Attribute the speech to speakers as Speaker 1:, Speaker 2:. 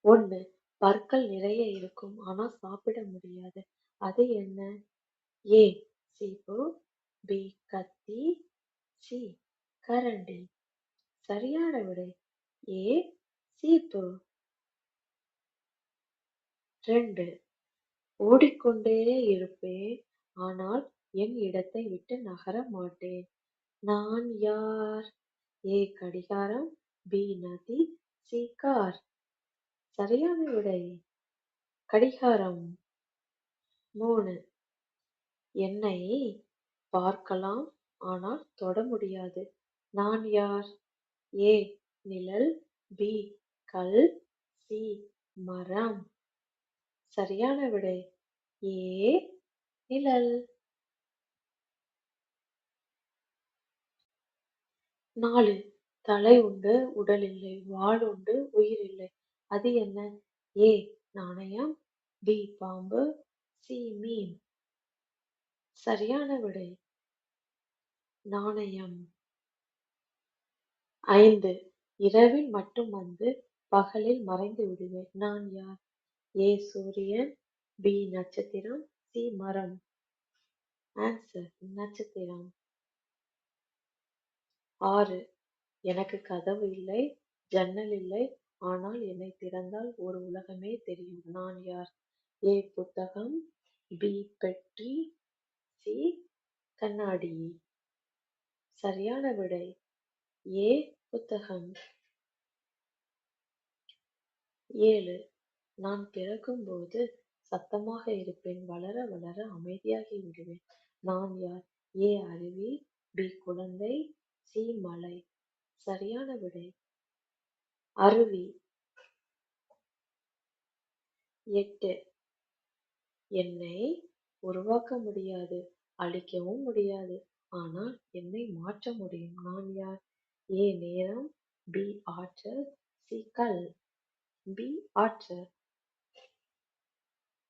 Speaker 1: 1. பற்கள் நிறைய இருக்கும். ஆனா சாப்பிட முடியாது. அது என்ன? ஏ. சீப்பு. பி. கத்தி. சி. கரண்டி. சரியான விடை ஏ. சீப்பு. 2. ஓடிக்கொண்டே இருப்பேன். ஆனால் என் இடத்தை விட்டு நகர மாட்டேன். நான் யார்? ஏ. கடிகாரம். பி. நதி. சி. கார். சரியான விடை கடிகாரம். 3. என்னை பார்க்கலாம் ஆனால் தொட முடியாது. நான் யார்? ஏ. நிழல். பி. கல். சி. மரம். சரியான விடை ஏ. நிழல். 4. தலை உண்டு உடல் இல்லை. வால் உண்டு உயிர் இல்லை. அது என்ன? ஏ. நாணயம். பி. பாம்பு. சி. மீன். சரியான விடை நாணயம். 5. இரவில் மட்டும் வந்து பகலில் மறைந்து விடுவேன். நான் யார்? ஏ. சூரியன். பி. நட்சத்திரம். சி. மரம். ஆன்சர் நட்சத்திரம். 6. எனக்கு கதவு இல்லை, ஜன்னல் இல்லை. ஆனால் என்னை திறந்தால் ஒரு உலகமே தெரியும். நான் யார்? ஏ. புத்தகம். பி. பெட்டி. சி. கண்ணாடி. சரியான விடை ஏ. புத்தகம். 7. நான் பிறக்கும்போது சத்தமாக இருப்பேன். வளர வளர அமைதியாகி விடுவேன். நான் யார்? ஏ. அருவி. பி. குழந்தை. சி. மலை. சரியான விடை அருவி. 8. என்னை உருவாக்க முடியாது, அழிக்கவும் முடியாது. ஆனால் என்னை மாற்ற முடியும். நான் யார்? ஏ. நேரம். பி. ஆற்றல். சி. கல். பி. ஆற்றல்.